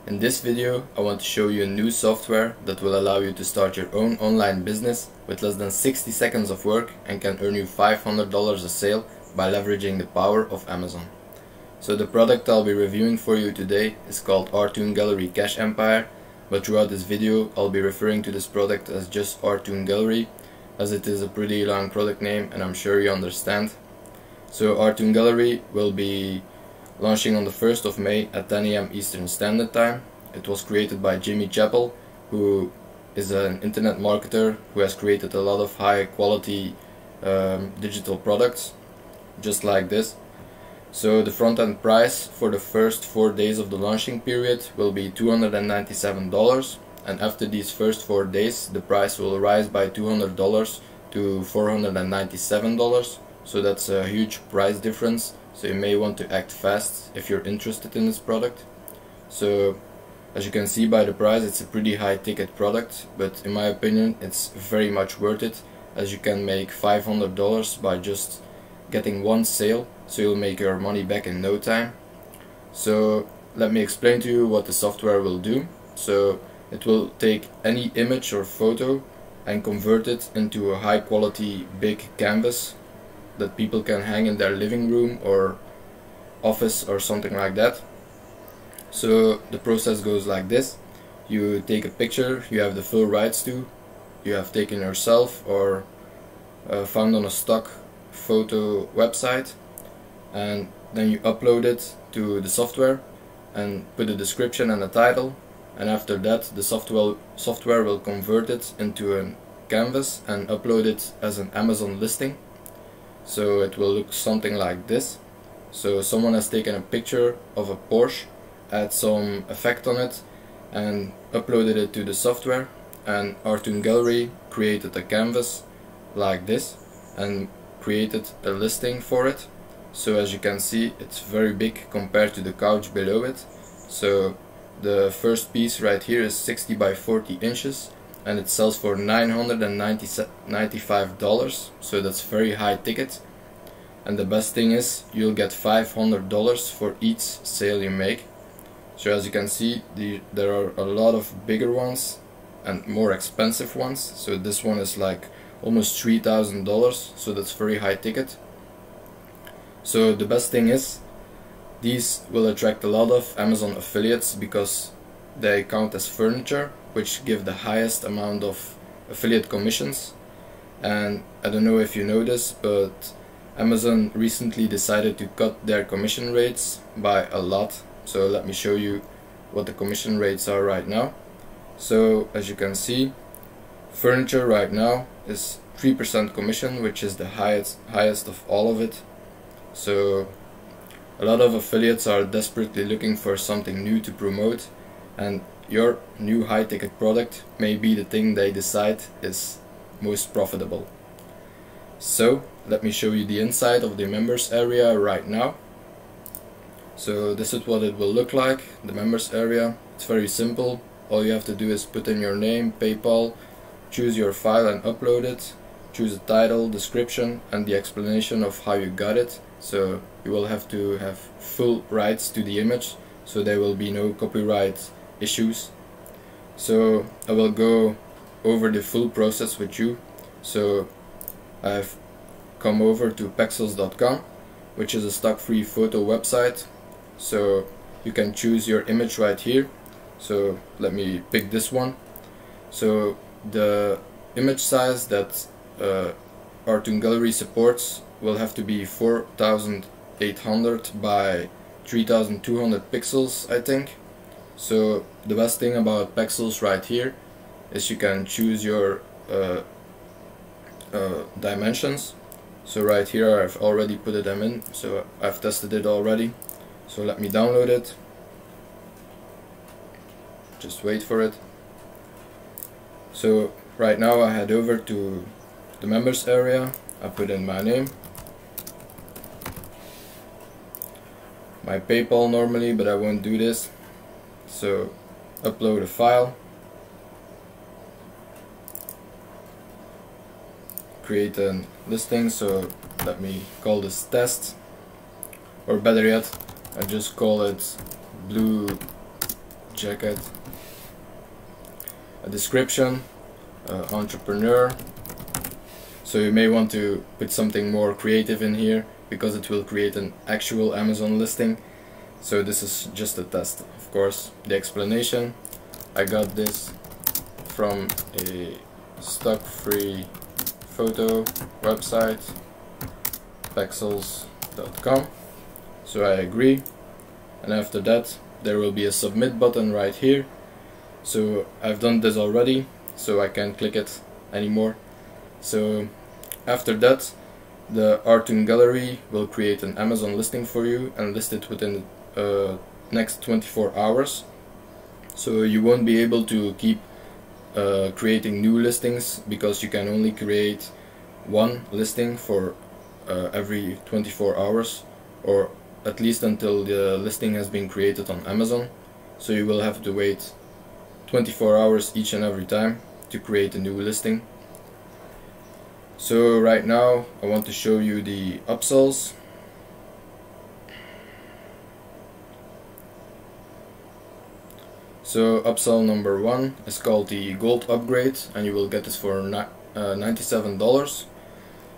In this video I want to show you a new software that will allow you to start your own online business with less than 60 seconds of work and can earn you $500 a sale by leveraging the power of Amazon. So the product I'll be reviewing for you today is called Artoon Gallery Cash Empire, but throughout this video I'll be referring to this product as just Artoon Gallery, as it is a pretty long product name and I'm sure you understand. So Artoon Gallery will be launching on the 1st of May at 10 AM Eastern Standard Time. It was created by Jimmy Chappell, who is an internet marketer who has created a lot of high quality digital products just like this. So the front end price for the first 4 days of the launching period will be $297, and after these first 4 days the price will rise by $200 to $497. So that's a huge price difference. So you may want to act fast if you're interested in this product. So as you can see by the price, it's a pretty high ticket product, but in my opinion it's very much worth it, as you can make $500 by just getting one sale, so you'll make your money back in no time. So let me explain to you what the software will do. So it will take any image or photo and convert it into a high quality big canvas that people can hang in their living room or office or something like that. So the process goes like this: you take a picture you have the full rights to, you have taken yourself or found on a stock photo website, and then you upload it to the software and put a description and a title, and after that the software will convert it into a canvas and upload it as an Amazon listing. So it will look something like this. So someone has taken a picture of a Porsche, add some effect on it and uploaded it to the software, and Artoon Gallery created a canvas like this and created a listing for it. So as you can see, it's very big compared to the couch below it. So the first piece right here is 60 by 40 inches and it sells for $995, so that's very high ticket. And the best thing is you'll get $500 for each sale you make. So as you can see, there are a lot of bigger ones and more expensive ones. So this one is like almost $3,000, so that's very high ticket. So the best thing is these will attract a lot of Amazon affiliates because they count as furniture, which give the highest amount of affiliate commissions. And I don't know if you know this, but Amazon recently decided to cut their commission rates by a lot. So let me show you what the commission rates are right now. So as you can see, furniture right now is 3% commission, which is the highest of all of it. So a lot of affiliates are desperately looking for something new to promote, and your new high ticket product may be the thing they decide is most profitable. So let me show you the inside of the members area right now. So this is what it will look like, the members area. It's very simple. All you have to do is put in your name, PayPal, choose your file and upload it, choose a title, description and the explanation of how you got it. So you will have to have full rights to the image, so there will be no copyright issues. So I will go over the full process with you. So I've come over to pexels.com, which is a stock free photo website. So you can choose your image right here. So let me pick this one. So the image size that Artoon Gallery supports will have to be 4800 by 3200 pixels, I think. So the best thing about Pexels right here is you can choose your dimensions. So right here I've already put them in, so I've tested it already. So let me download it. Just wait for it. So right now I head over to the members area. I put in my name, my PayPal normally, but I won't do this. So upload a file, create a listing. So let me call this test, or better yet, I just call it blue check it. A description, entrepreneur. So you may want to put something more creative in here because it will create an actual Amazon listing. So this is just a test, of course. The explanation, I got this from a stock free photo website, pexels.com. So I agree, and after that there will be a submit button right here. So I've done this already, so I can't click it anymore. So after that, the Artoon gallery will create an Amazon listing for you and list it within the next 24 hours. So you won't be able to keep creating new listings, because you can only create one listing for every 24 hours, or at least until the listing has been created on Amazon. So you will have to wait 24 hours each and every time to create a new listing. So right now I want to show you the upsells. So upsell number 1 is called the gold upgrade, and you will get this for $97.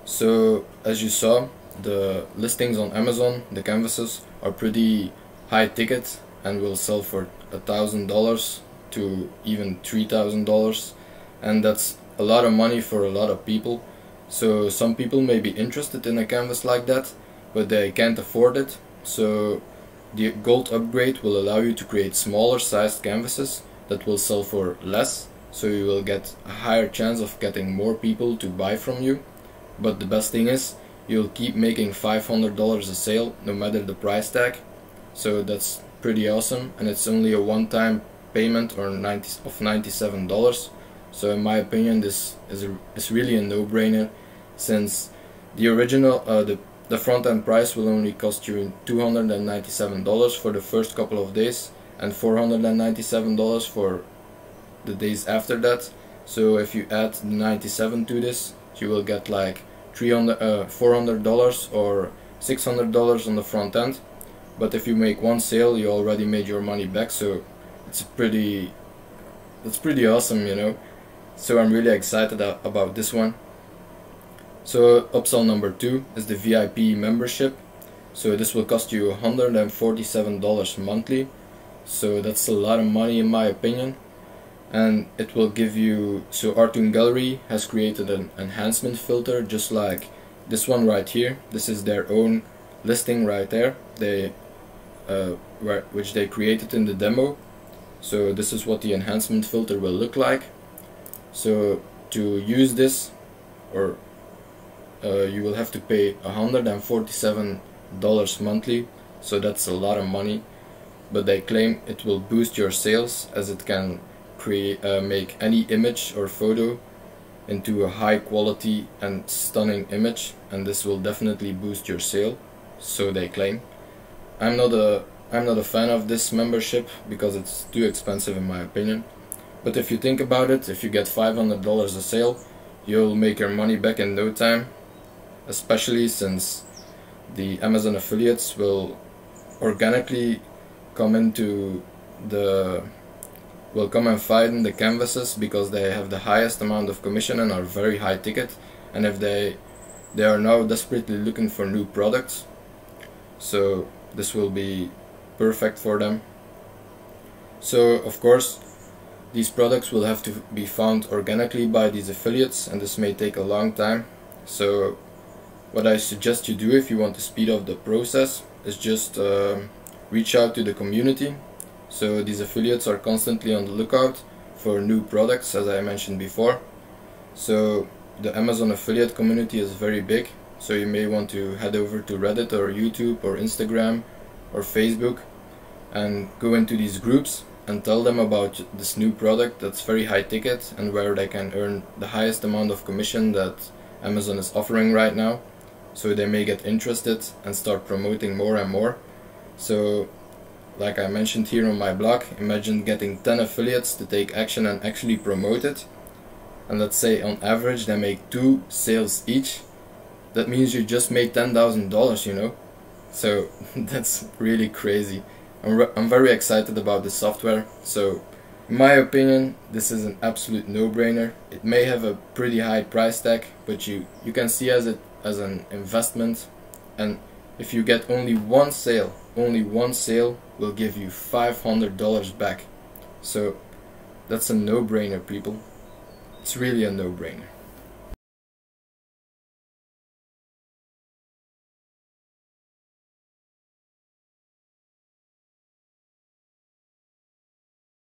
So as you saw, the listings on Amazon, the canvases, are pretty high ticket and will sell for $1,000 to even $3,000, and that's a lot of money for a lot of people. So some people may be interested in a canvas like that, but they can't afford it. So the gold upgrade will allow you to create smaller sized canvases that will sell for less, so you will get a higher chance of getting more people to buy from you. But the best thing is, you'll keep making $500 a sale no matter the price tag. So that's pretty awesome, and it's only a one-time payment or $97. So in my opinion, this is really a no-brainer, since the original the front-end price will only cost you $297 for the first couple of days and $497 for the days after that. So if you add the 97 to this, you will get like $400 or $600 on the front end. But if you make one sale, you already made your money back. So it's pretty awesome, you know. So I'm really excited about this one. So upsell number 2 is the VIP membership. So this will cost you $147 monthly. So that's a lot of money in my opinion. And it will give you, so Artoon Gallery has created an enhancement filter just like this one right here. This is their own listing right there, which they created in the demo. So this is what the enhancement filter will look like. So to use this, or you will have to pay $147 monthly. So that's a lot of money, but they claim it will boost your sales, as it can make any image or photo into a high quality and stunning image, and this will definitely boost your sale, so they claim. I'm not a fan of this membership because it's too expensive in my opinion. But if you think about it, if you get $500 a sale, you'll make your money back in no time, especially since the Amazon affiliates will organically come and find the canvases, because they have the highest amount of commission and are very high ticket, and if they are now desperately looking for new products, so this will be perfect for them. So of course these products will have to be found organically by these affiliates, and this may take a long time. So what I suggest you do if you want to speed up the process is just reach out to the community. So these affiliates are constantly on the lookout for new products, as I mentioned before. So the Amazon affiliate community is very big, so you may want to head over to Reddit or YouTube or Instagram or Facebook and go into these groups and tell them about this new product that's very high ticket and where they can earn the highest amount of commission that Amazon is offering right now. So they may get interested and start promoting more and more. So like I mentioned here on my blog, imagine getting 10 affiliates to take action and actually promote it. And let's say on average they make 2 sales each. That means you just made $10,000, you know. So that's really crazy. I'm very excited about this software. So in my opinion, this is an absolute no-brainer. It may have a pretty high price tag, but you can see it as an investment, and if you get only one sale will give you $500 back. So that's a no-brainer, people. It's really a no-brainer.